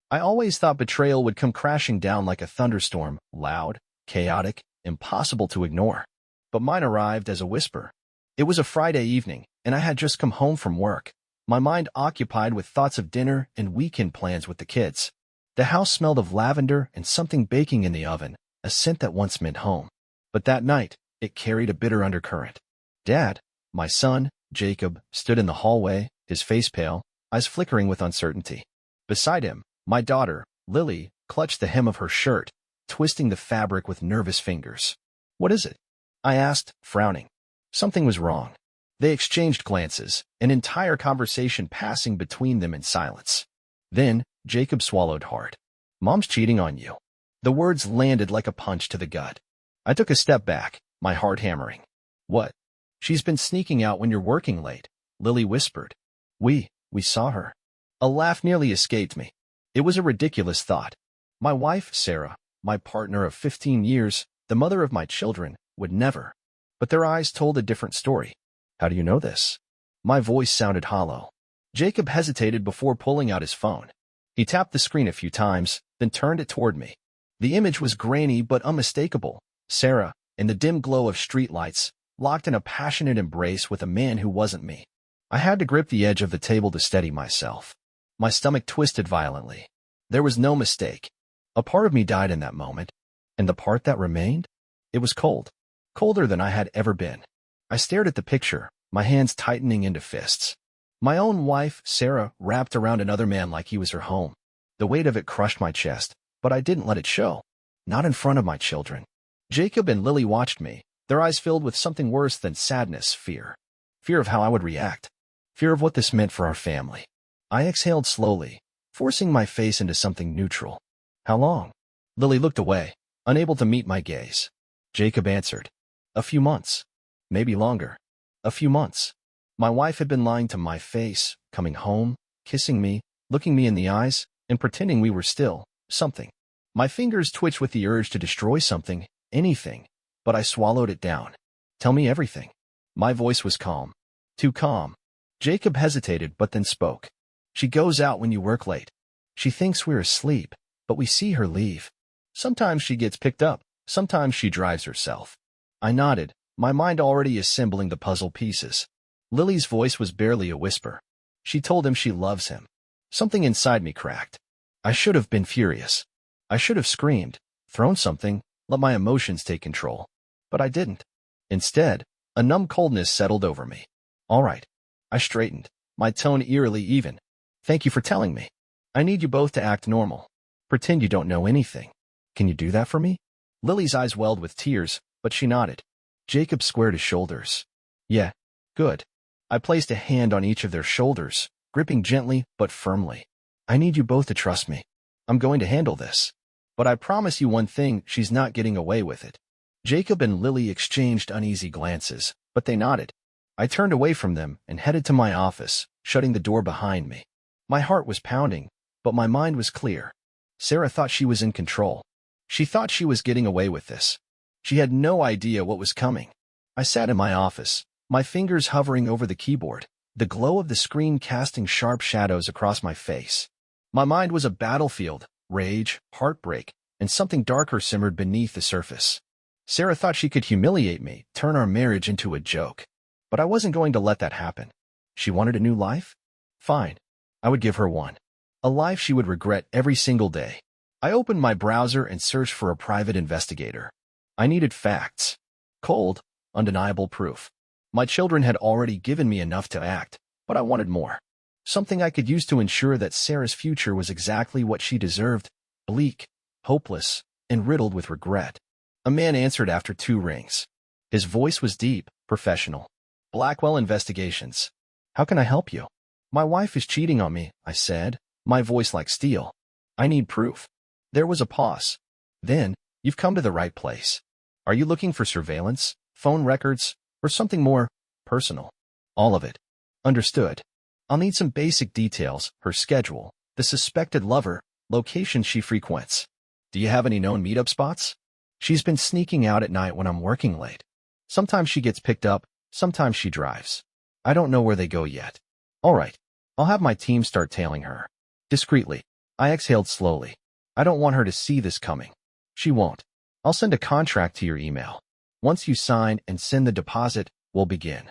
I always thought betrayal would come crashing down like a thunderstorm, loud, chaotic, impossible to ignore. But mine arrived as a whisper. It was a Friday evening, and I had just come home from work, my mind occupied with thoughts of dinner and weekend plans with the kids. The house smelled of lavender and something baking in the oven, a scent that once meant home. But that night, it carried a bitter undercurrent. Dad, my son, Jacob, stood in the hallway, his face pale, eyes flickering with uncertainty. Beside him, my daughter, Lily, clutched the hem of her shirt, twisting the fabric with nervous fingers. "What is it?" I asked, frowning. Something was wrong. They exchanged glances, an entire conversation passing between them in silence. Then, Jacob swallowed hard. "Mom's cheating on you." The words landed like a punch to the gut. I took a step back, my heart hammering. "What?" "She's been sneaking out when you're working late," Lily whispered. We saw her." A laugh nearly escaped me. It was a ridiculous thought. My wife, Sarah, my partner of 15 years, the mother of my children, would never. But their eyes told a different story. "How do you know this?" My voice sounded hollow. Jacob hesitated before pulling out his phone. He tapped the screen a few times, then turned it toward me. The image was grainy but unmistakable. Sarah, in the dim glow of streetlights, locked in a passionate embrace with a man who wasn't me. I had to grip the edge of the table to steady myself. My stomach twisted violently. There was no mistake. A part of me died in that moment. And the part that remained? It was cold. Colder than I had ever been. I stared at the picture, my hands tightening into fists. My own wife, Sarah, wrapped around another man like he was her home. The weight of it crushed my chest, but I didn't let it show. Not in front of my children. Jacob and Lily watched me, their eyes filled with something worse than sadness, fear. Fear of how I would react. Fear of what this meant for our family. I exhaled slowly, forcing my face into something neutral. "How long?" Lily looked away, unable to meet my gaze. Jacob answered. "A few months. Maybe longer. A few months." My wife had been lying to my face, coming home, kissing me, looking me in the eyes, and pretending we were still something. My fingers twitched with the urge to destroy something, anything, but I swallowed it down. "Tell me everything." My voice was calm. Too calm. Jacob hesitated but then spoke. "She goes out when you work late. She thinks we're asleep, but we see her leave. Sometimes she gets picked up, sometimes she drives herself." I nodded, my mind already assembling the puzzle pieces. Lily's voice was barely a whisper. She told him she loves him. Something inside me cracked. I should have been furious. I should have screamed, thrown something, let my emotions take control. But I didn't. Instead, a numb coldness settled over me. "All right." I straightened, my tone eerily even. "Thank you for telling me. I need you both to act normal. Pretend you don't know anything. Can you do that for me?" Lily's eyes welled with tears, but she nodded. Jacob squared his shoulders. "Yeah, good." I placed a hand on each of their shoulders, gripping gently but firmly. "I need you both to trust me. I'm going to handle this. But I promise you one thing, she's not getting away with it." Jacob and Lily exchanged uneasy glances, but they nodded. I turned away from them and headed to my office, shutting the door behind me. My heart was pounding, but my mind was clear. Sarah thought she was in control. She thought she was getting away with this. She had no idea what was coming. I sat in my office, my fingers hovering over the keyboard, the glow of the screen casting sharp shadows across my face. My mind was a battlefield, rage, heartbreak, and something darker simmered beneath the surface. Sarah thought she could humiliate me, turn our marriage into a joke. But I wasn't going to let that happen. She wanted a new life? Fine. I would give her one. A life she would regret every single day. I opened my browser and searched for a private investigator. I needed facts. Cold, undeniable proof. My children had already given me enough to act, but I wanted more. Something I could use to ensure that Sarah's future was exactly what she deserved, bleak, hopeless, and riddled with regret. A man answered after 2 rings. His voice was deep, professional. "Blackwell Investigations. How can I help you?" "My wife is cheating on me," I said, my voice like steel. "I need proof." There was a pause. Then, "You've come to the right place. Are you looking for surveillance, phone records, or something more personal?" "All of it." "Understood. I'll need some basic details, her schedule, the suspected lover, locations she frequents. Do you have any known meetup spots?" "She's been sneaking out at night when I'm working late. Sometimes she gets picked up, sometimes she drives. I don't know where they go yet." "All right. I'll have my team start tailing her. Discreetly. I exhaled slowly. I don't want her to see this coming. She won't. I'll send a contract to your email. Once you sign and send the deposit, we'll begin.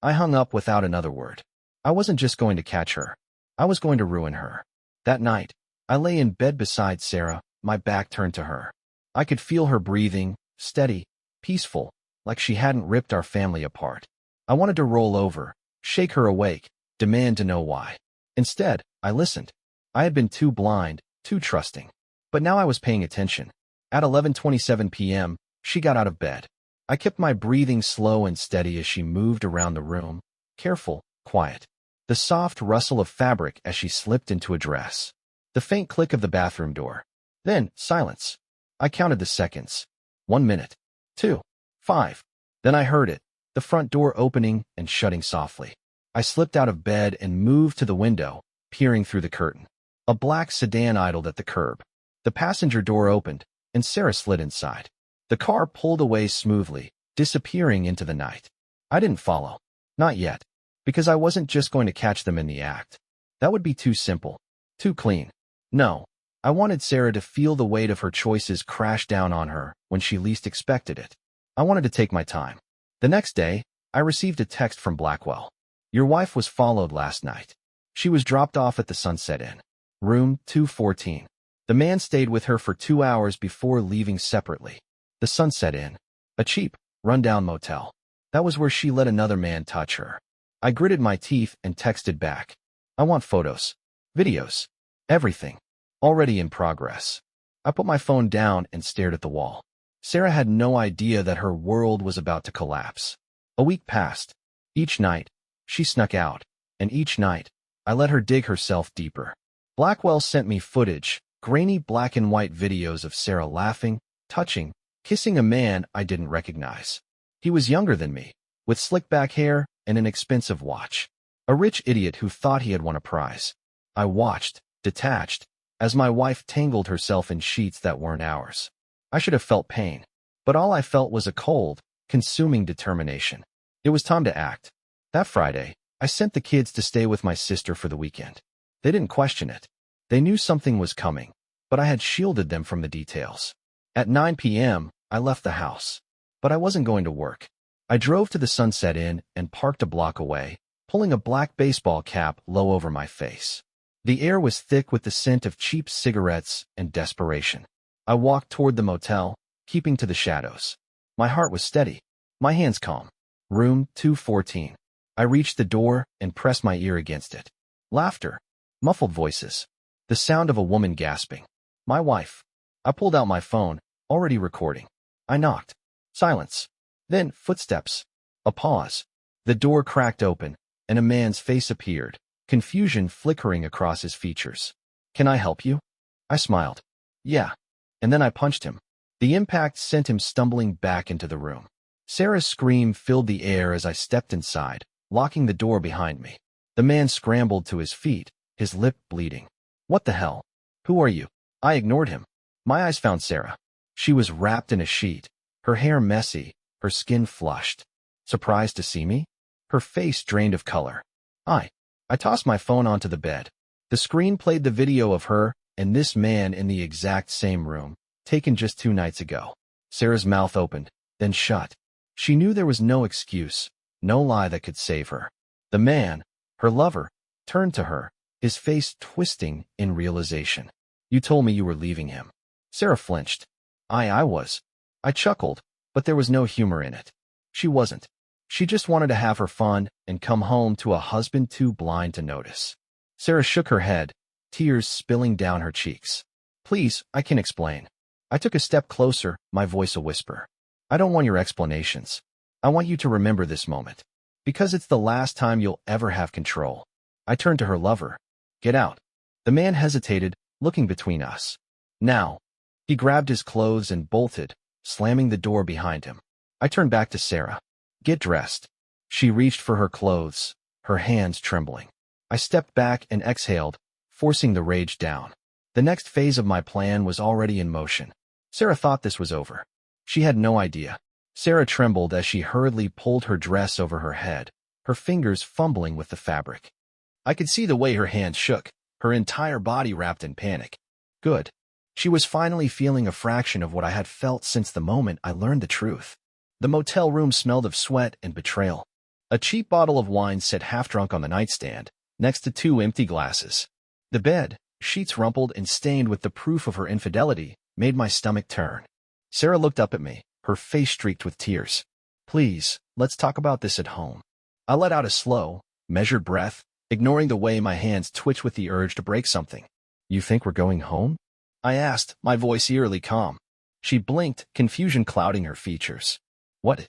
I hung up without another word. I wasn't just going to catch her. I was going to ruin her. That night, I lay in bed beside Sarah, my back turned to her. I could feel her breathing, steady, peaceful, like she hadn't ripped our family apart. I wanted to roll over, shake her awake, demand to know why. Instead, I listened. I had been too blind, too trusting. But now I was paying attention. At 11:27 p.m., she got out of bed. I kept my breathing slow and steady as she moved around the room, careful, quiet. The soft rustle of fabric as she slipped into a dress. The faint click of the bathroom door. Then, silence. I counted the seconds. 1 minute. 2. 5. Then I heard it, the front door opening and shutting softly. I slipped out of bed and moved to the window, peering through the curtain. A black sedan idled at the curb. The passenger door opened, and Sarah slid inside. The car pulled away smoothly, disappearing into the night. I didn't follow. Not yet. Because I wasn't just going to catch them in the act. That would be too simple. Too clean. No. I wanted Sarah to feel the weight of her choices crash down on her when she least expected it. I wanted to take my time. The next day, I received a text from Blackwell. Your wife was followed last night. She was dropped off at the Sunset Inn. Room 214. The man stayed with her for 2 hours before leaving separately. The Sunset Inn. A cheap, run-down motel. That was where she let another man touch her. I gritted my teeth and texted back. I want photos. Videos. Everything. Already in progress. I put my phone down and stared at the wall. Sarah had no idea that her world was about to collapse. A week passed. Each night, she snuck out, and each night, I let her dig herself deeper. Blackwell sent me footage, grainy black and white videos of Sarah laughing, touching, kissing a man I didn't recognize. He was younger than me, with slick back hair and an expensive watch. A rich idiot who thought he had won a prize. I watched, detached, as my wife tangled herself in sheets that weren't ours. I should have felt pain, but all I felt was a cold, consuming determination. It was time to act. That Friday, I sent the kids to stay with my sister for the weekend. They didn't question it. They knew something was coming, but I had shielded them from the details. At 9 p.m., I left the house. But I wasn't going to work. I drove to the Sunset Inn and parked a block away, pulling a black baseball cap low over my face. The air was thick with the scent of cheap cigarettes and desperation. I walked toward the motel, keeping to the shadows. My heart was steady, my hands calm. Room 214. I reached the door and pressed my ear against it. Laughter. Muffled voices. The sound of a woman gasping. My wife. I pulled out my phone, already recording. I knocked. Silence. Then footsteps. A pause. The door cracked open, and a man's face appeared, confusion flickering across his features. Can I help you? I smiled. Yeah. And then I punched him. The impact sent him stumbling back into the room. Sarah's scream filled the air as I stepped inside, locking the door behind me. The man scrambled to his feet, his lip bleeding. What the hell? Who are you? I ignored him. My eyes found Sarah. She was wrapped in a sheet, her hair messy, her skin flushed. Surprised to see me? Her face drained of color. I tossed my phone onto the bed. The screen played the video of her and this man in the exact same room, taken just 2 nights ago. Sarah's mouth opened, then shut. She knew there was no excuse, no lie that could save her. The man, her lover, turned to her, his face twisting in realization. You told me you were leaving him. Sarah flinched. I was. I chuckled, but there was no humor in it. She wasn't. She just wanted to have her fun and come home to a husband too blind to notice. Sarah shook her head, tears spilling down her cheeks. Please, I can explain. I took a step closer, my voice a whisper. I don't want your explanations. I want you to remember this moment. Because it's the last time you'll ever have control. I turned to her lover. Get out. The man hesitated, looking between us. Now. He grabbed his clothes and bolted, slamming the door behind him. I turned back to Sarah. Get dressed. She reached for her clothes, her hands trembling. I stepped back and exhaled, forcing the rage down. The next phase of my plan was already in motion. Sarah thought this was over. She had no idea. Sarah trembled as she hurriedly pulled her dress over her head, her fingers fumbling with the fabric. I could see the way her hands shook, her entire body wrapped in panic. Good. She was finally feeling a fraction of what I had felt since the moment I learned the truth. The motel room smelled of sweat and betrayal. A cheap bottle of wine sat half-drunk on the nightstand, next to 2 empty glasses. The bed, sheets rumpled and stained with the proof of her infidelity, made my stomach turn. Sarah looked up at me, her face streaked with tears. Please, let's talk about this at home. I let out a slow, measured breath, ignoring the way my hands twitched with the urge to break something. You think we're going home? I asked, my voice eerily calm. She blinked, confusion clouding her features. What?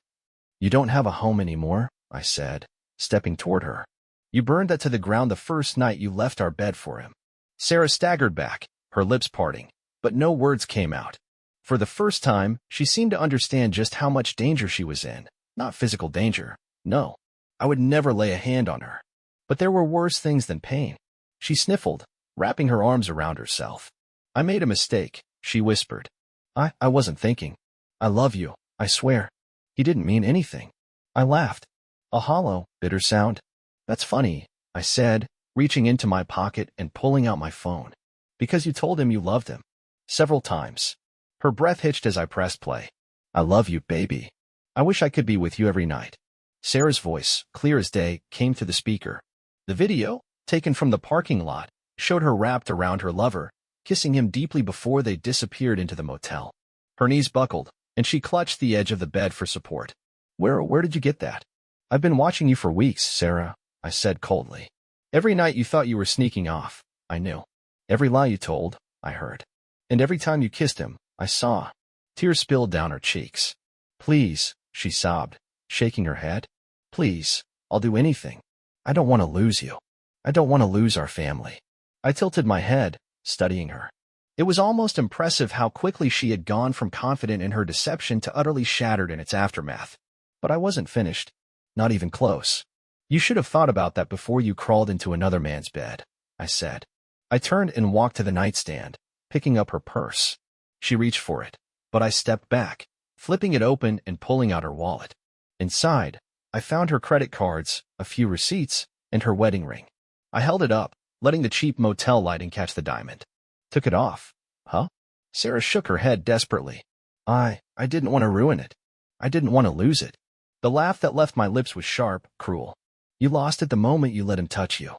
You don't have a home anymore? I said, stepping toward her. You burned that to the ground the first night you left our bed for him. Sarah staggered back, her lips parting, but no words came out. For the first time, she seemed to understand just how much danger she was in. Not physical danger. No. I would never lay a hand on her. But there were worse things than pain. She sniffled, wrapping her arms around herself. I made a mistake, she whispered. I wasn't thinking. I love you, I swear. He didn't mean anything. I laughed. A hollow, bitter sound. That's funny, I said, reaching into my pocket and pulling out my phone. Because you told him you loved him. Several times. Her breath hitched as I pressed play. I love you, baby. I wish I could be with you every night. Sarah's voice, clear as day, came through the speaker. The video, taken from the parking lot, showed her wrapped around her lover, kissing him deeply before they disappeared into the motel. Her knees buckled, and she clutched the edge of the bed for support. Where did you get that? I've been watching you for weeks, Sarah, I said coldly. Every night you thought you were sneaking off, I knew. Every lie you told, I heard. And every time you kissed him, I saw. Tears spilled down her cheeks. Please, she sobbed, shaking her head. Please, I'll do anything. I don't want to lose you. I don't want to lose our family. I tilted my head, studying her. It was almost impressive how quickly she had gone from confident in her deception to utterly shattered in its aftermath. But I wasn't finished. Not even close. You should have thought about that before you crawled into another man's bed, I said. I turned and walked to the nightstand, picking up her purse. She reached for it, but I stepped back, flipping it open and pulling out her wallet. Inside, I found her credit cards, a few receipts, and her wedding ring. I held it up, letting the cheap motel lighting catch the diamond. Took it off. Huh? Sarah shook her head desperately. I didn't want to ruin it. I didn't want to lose it. The laugh that left my lips was sharp, cruel. You lost it the moment you let him touch you.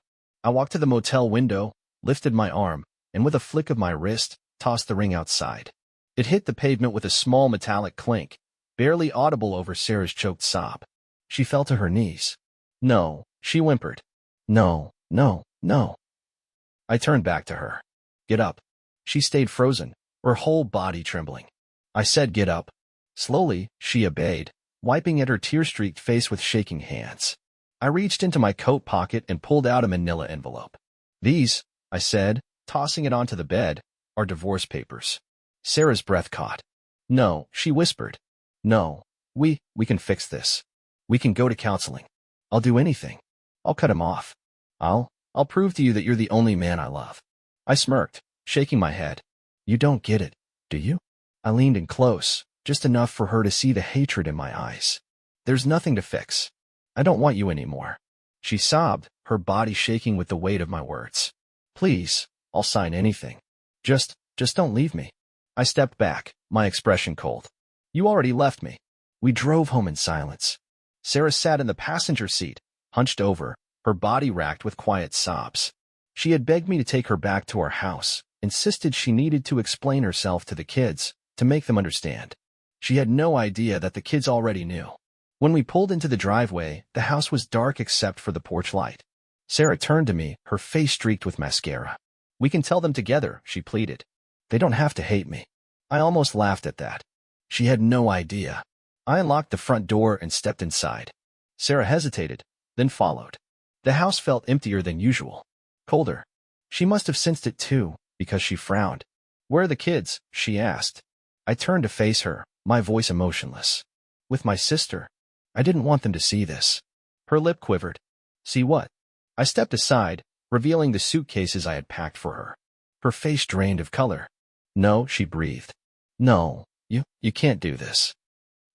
I walked to the motel window, lifted my arm, and with a flick of my wrist, tossed the ring outside. It hit the pavement with a small metallic clink, barely audible over Sarah's choked sob. She fell to her knees. No, she whimpered. No, no, no. I turned back to her. Get up. She stayed frozen, her whole body trembling. I said get up. Slowly, she obeyed, wiping at her tear-streaked face with shaking hands. I reached into my coat pocket and pulled out a manila envelope. These, I said, tossing it onto the bed, are divorce papers. Sarah's breath caught. No, she whispered. No, we can fix this. We can go to counseling. I'll do anything. I'll cut him off. I'll prove to you that you're the only man I love. I smirked, shaking my head. You don't get it, do you? I leaned in close, just enough for her to see the hatred in my eyes. There's nothing to fix. I don't want you anymore. She sobbed, her body shaking with the weight of my words. Please, I'll sign anything. Just don't leave me. I stepped back, my expression cold. You already left me. We drove home in silence. Sarah sat in the passenger seat, hunched over, her body racked with quiet sobs. She had begged me to take her back to our house, insisted she needed to explain herself to the kids, to make them understand. She had no idea that the kids already knew. When we pulled into the driveway, the house was dark except for the porch light. Sarah turned to me, her face streaked with mascara. We can tell them together, she pleaded. They don't have to hate me. I almost laughed at that. She had no idea. I unlocked the front door and stepped inside. Sarah hesitated, then followed. The house felt emptier than usual. Colder. She must have sensed it too, because she frowned. Where are the kids? She asked. I turned to face her, my voice emotionless. With my sister. I didn't want them to see this. Her lip quivered. See what? I stepped aside, revealing the suitcases I had packed for her. Her face drained of color. No, she breathed. No, you can't do this.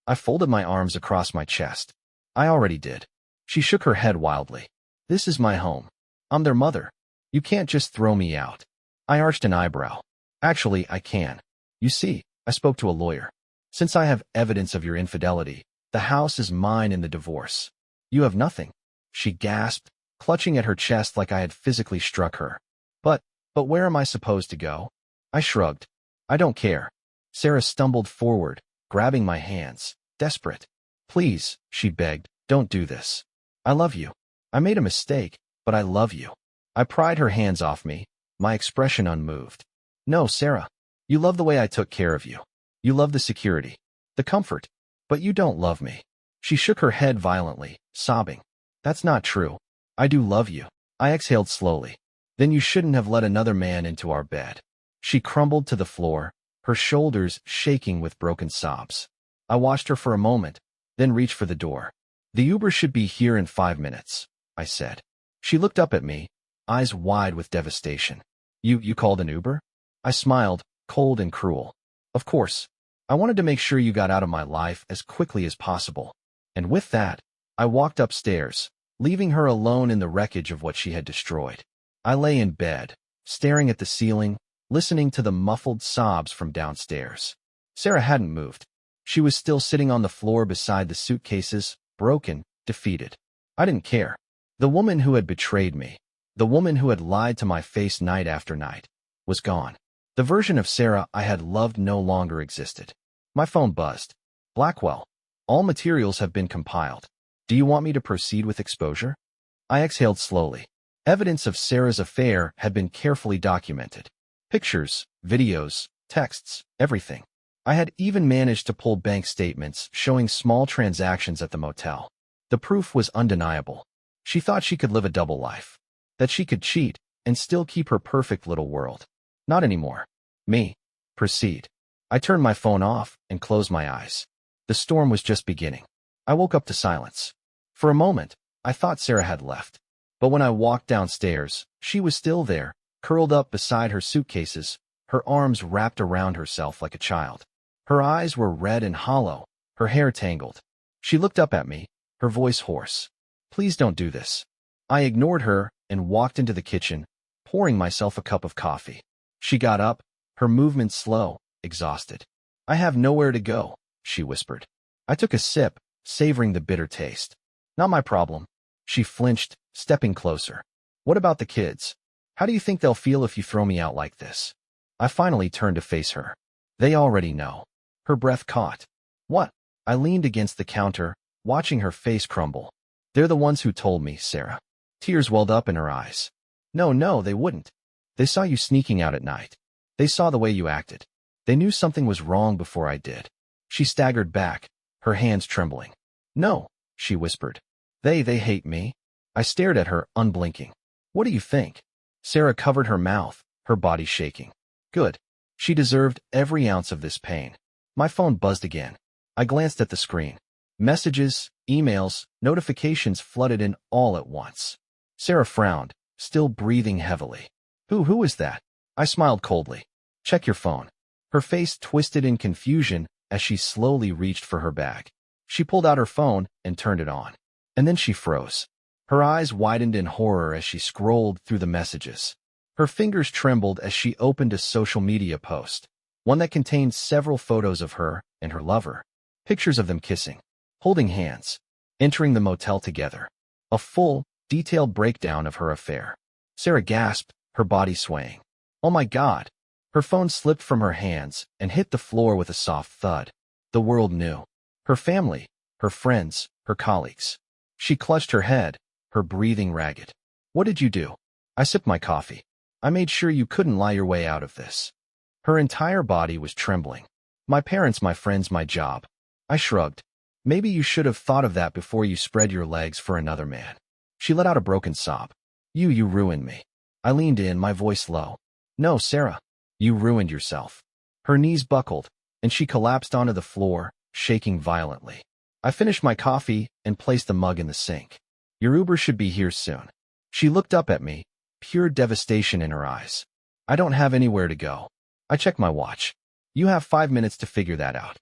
I folded my arms across my chest. I already did. She shook her head wildly. This is my home. I'm their mother. You can't just throw me out. I arched an eyebrow. Actually, I can. You see, I spoke to a lawyer. Since I have evidence of your infidelity, the house is mine in the divorce. You have nothing. She gasped, clutching at her chest like I had physically struck her. But where am I supposed to go? I shrugged. I don't care. Sarah stumbled forward, grabbing my hands, desperate. Please, she begged, don't do this. I love you. I made a mistake, but I love you. I pried her hands off me, my expression unmoved. No, Sarah. You love the way I took care of you. You love the security, the comfort, but you don't love me. She shook her head violently, sobbing. That's not true. I do love you. I exhaled slowly. Then you shouldn't have let another man into our bed. She crumbled to the floor, her shoulders shaking with broken sobs. I watched her for a moment, then reached for the door. The Uber should be here in 5 minutes, I said. She looked up at me, eyes wide with devastation. You called an Uber? I smiled, cold and cruel. Of course. I wanted to make sure you got out of my life as quickly as possible. And with that, I walked upstairs, leaving her alone in the wreckage of what she had destroyed. I lay in bed, staring at the ceiling, listening to the muffled sobs from downstairs. Sarah hadn't moved. She was still sitting on the floor beside the suitcases, broken, defeated. I didn't care. The woman who had betrayed me, the woman who had lied to my face night after night, was gone. The version of Sarah I had loved no longer existed. My phone buzzed. Blackwell. All materials have been compiled. Do you want me to proceed with exposure? I exhaled slowly. Evidence of Sarah's affair had been carefully documented. Pictures, videos, texts, everything. I had even managed to pull bank statements showing small transactions at the motel. The proof was undeniable. She thought she could live a double life. That she could cheat and still keep her perfect little world. Not anymore. Me. Proceed. I turned my phone off and closed my eyes. The storm was just beginning. I woke up to silence. For a moment, I thought Sarah had left. But when I walked downstairs, she was still there, curled up beside her suitcases, her arms wrapped around herself like a child. Her eyes were red and hollow, her hair tangled. She looked up at me, her voice hoarse. Please don't do this. I ignored her and walked into the kitchen, pouring myself a cup of coffee. She got up, her movements slow, exhausted. I have nowhere to go, she whispered. I took a sip, savoring the bitter taste. Not my problem. She flinched, stepping closer. What about the kids? How do you think they'll feel if you throw me out like this? I finally turned to face her. They already know. Her breath caught. What? I leaned against the counter, watching her face crumble. They're the ones who told me, Sarah. Tears welled up in her eyes. No, they wouldn't. They saw you sneaking out at night. They saw the way you acted. They knew something was wrong before I did. She staggered back, her hands trembling. No, she whispered. They hate me. I stared at her, unblinking. What do you think? Sarah covered her mouth, her body shaking. Good. She deserved every ounce of this pain. My phone buzzed again. I glanced at the screen. Messages, emails, notifications flooded in all at once. Sarah frowned, still breathing heavily. Who is that? I smiled coldly. Check your phone. Her face twisted in confusion as she slowly reached for her bag. She pulled out her phone and turned it on. And then she froze. Her eyes widened in horror as she scrolled through the messages. Her fingers trembled as she opened a social media post, one that contained several photos of her and her lover. Pictures of them kissing, holding hands, entering the motel together. A full, detailed breakdown of her affair. Sarah gasped, her body swaying. Oh my God! Her phone slipped from her hands and hit the floor with a soft thud. The world knew. Her family, her friends, her colleagues. She clutched her head, her breathing ragged. What did you do? I sipped my coffee. I made sure you couldn't lie your way out of this. Her entire body was trembling. My parents, my friends, my job. I shrugged. Maybe you should have thought of that before you spread your legs for another man. She let out a broken sob. You ruined me. I leaned in, my voice low. No, Sarah. You ruined yourself. Her knees buckled, and she collapsed onto the floor, shaking violently. I finished my coffee and placed the mug in the sink. Your Uber should be here soon. She looked up at me, pure devastation in her eyes. I don't have anywhere to go. I checked my watch. You have 5 minutes to figure that out.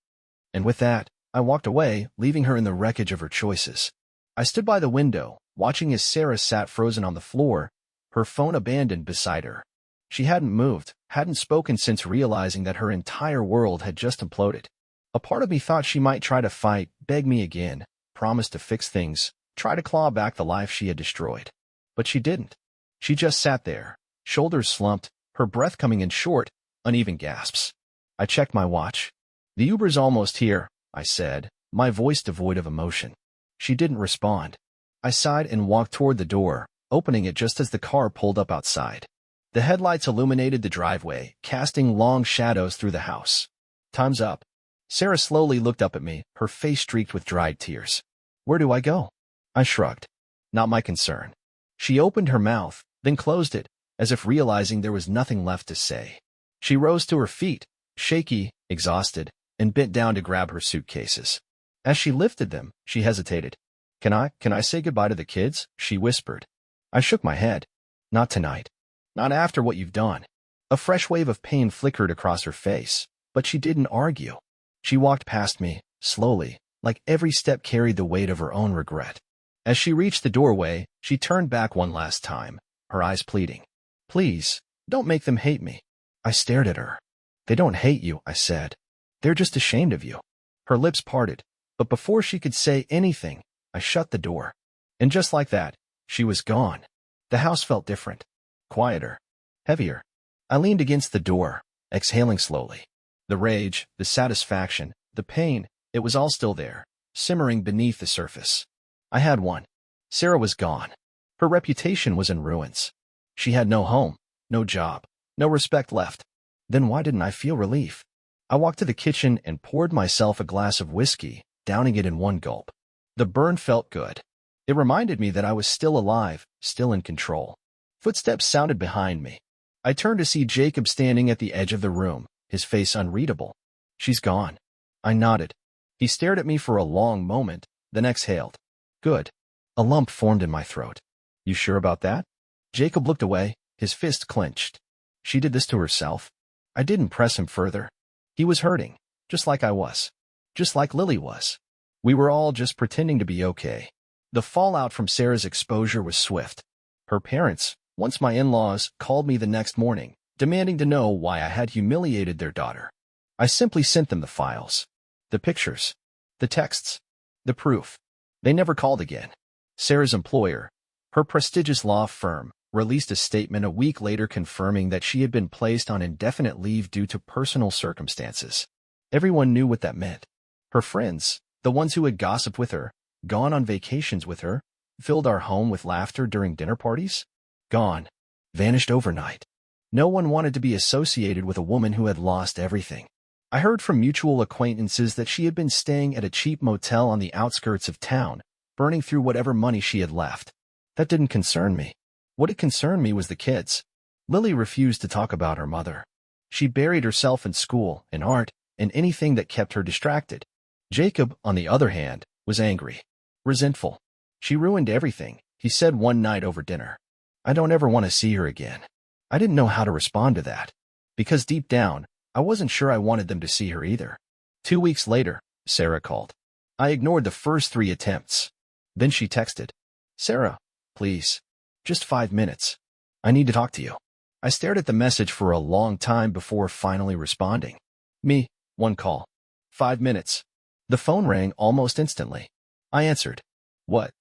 And with that, I walked away, leaving her in the wreckage of her choices. I stood by the window, watching as Sarah sat frozen on the floor, her phone abandoned beside her. She hadn't moved, hadn't spoken since realizing that her entire world had just imploded. A part of me thought she might try to fight, beg me again, promise to fix things, try to claw back the life she had destroyed. But she didn't. She just sat there, shoulders slumped, her breath coming in short, uneven gasps. I checked my watch. "The Uber's almost here," I said, my voice devoid of emotion. She didn't respond. I sighed and walked toward the door, opening it just as the car pulled up outside. The headlights illuminated the driveway, casting long shadows through the house. "Time's up." Sarah slowly looked up at me, her face streaked with dried tears. "Where do I go?" I shrugged. "Not my concern." She opened her mouth, then closed it, as if realizing there was nothing left to say. She rose to her feet, shaky, exhausted, and bent down to grab her suitcases. As she lifted them, she hesitated. Can I say goodbye to the kids?" she whispered. I shook my head. "Not tonight. Not after what you've done." A fresh wave of pain flickered across her face, but she didn't argue. She walked past me, slowly, like every step carried the weight of her own regret. As she reached the doorway, she turned back one last time, her eyes pleading. "Please, don't make them hate me." I stared at her. "They don't hate you," I said. "They're just ashamed of you." Her lips parted, but before she could say anything, I shut the door. And just like that, she was gone. The house felt different. Quieter. Heavier. I leaned against the door, exhaling slowly. The rage, the satisfaction, the pain, it was all still there, simmering beneath the surface. I had won. Sarah was gone. Her reputation was in ruins. She had no home, no job, no respect left. Then why didn't I feel relief? I walked to the kitchen and poured myself a glass of whiskey, downing it in one gulp. The burn felt good. It reminded me that I was still alive, still in control. Footsteps sounded behind me. I turned to see Jacob standing at the edge of the room, his face unreadable. "She's gone." I nodded. He stared at me for a long moment, then exhaled. "Good." A lump formed in my throat. "You sure about that?" Jacob looked away, his fist clenched. She did this to herself. I didn't press him further. He was hurting, just like I was. Just like Lily was. We were all just pretending to be okay. The fallout from Sarah's exposure was swift. Her parents, once my in-laws, called me the next morning, demanding to know why I had humiliated their daughter. I simply sent them the files. The pictures. The texts. The proof. They never called again. Sarah's employer, her prestigious law firm, released a statement a week later confirming that she had been placed on indefinite leave due to personal circumstances. Everyone knew what that meant. Her friends, the ones who had gossiped with her, gone on vacations with her, filled our home with laughter during dinner parties, gone, vanished overnight. No one wanted to be associated with a woman who had lost everything. I heard from mutual acquaintances that she had been staying at a cheap motel on the outskirts of town, burning through whatever money she had left. That didn't concern me. What had concerned me was the kids. Lily refused to talk about her mother. She buried herself in school, in art, and anything that kept her distracted. Jacob, on the other hand, was angry, resentful. "She ruined everything," he said one night over dinner. "I don't ever want to see her again." I didn't know how to respond to that, because deep down, I wasn't sure I wanted them to see her either. 2 weeks later, Sarah called. I ignored the first 3 attempts. Then she texted, "Sarah, please. Just 5 minutes. I need to talk to you." I stared at the message for a long time before finally responding. "Me, 1 call. 5 minutes." The phone rang almost instantly. I answered. "What?"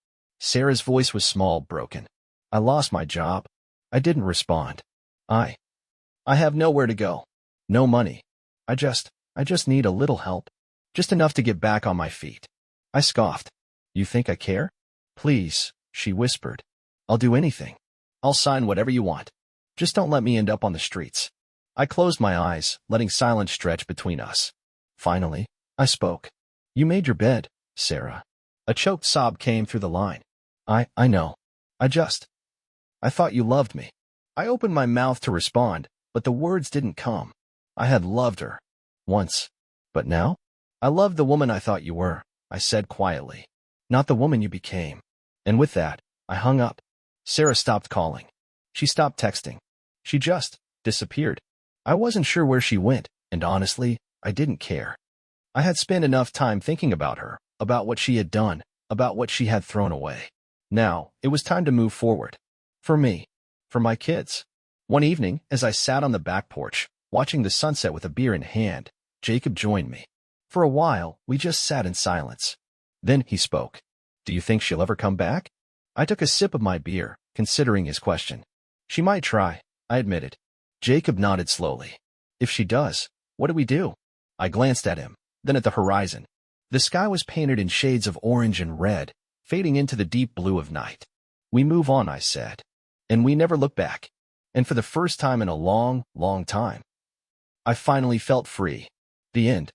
Sarah's voice was small, broken. "I lost my job." I didn't respond. I have nowhere to go. No money. I just need a little help. Just enough to get back on my feet." I scoffed. "You think I care?" "Please," she whispered. "I'll do anything. I'll sign whatever you want. Just don't let me end up on the streets." I closed my eyes, letting silence stretch between us. Finally, I spoke. "You made your bed, Sarah." A choked sob came through the line. I know. I thought you loved me." I opened my mouth to respond, but the words didn't come. I had loved her. Once. But now? "I loved the woman I thought you were," I said quietly. "Not the woman you became." And with that, I hung up. Sarah stopped calling. She stopped texting. She just disappeared. I wasn't sure where she went, and honestly, I didn't care. I had spent enough time thinking about her, about what she had done, about what she had thrown away. Now, it was time to move forward. For me. For my kids. One evening, as I sat on the back porch, watching the sunset with a beer in hand, Jacob joined me. For a while, we just sat in silence. Then he spoke. Do you think she'll ever come back? I took a sip of my beer, considering his question. She might try, I admitted. Jacob nodded slowly. If she does, what do we do? I glanced at him, then at the horizon. The sky was painted in shades of orange and red, fading into the deep blue of night. We move on, I said. And we never look back. And for the first time in a long, long time, I finally felt free. The end.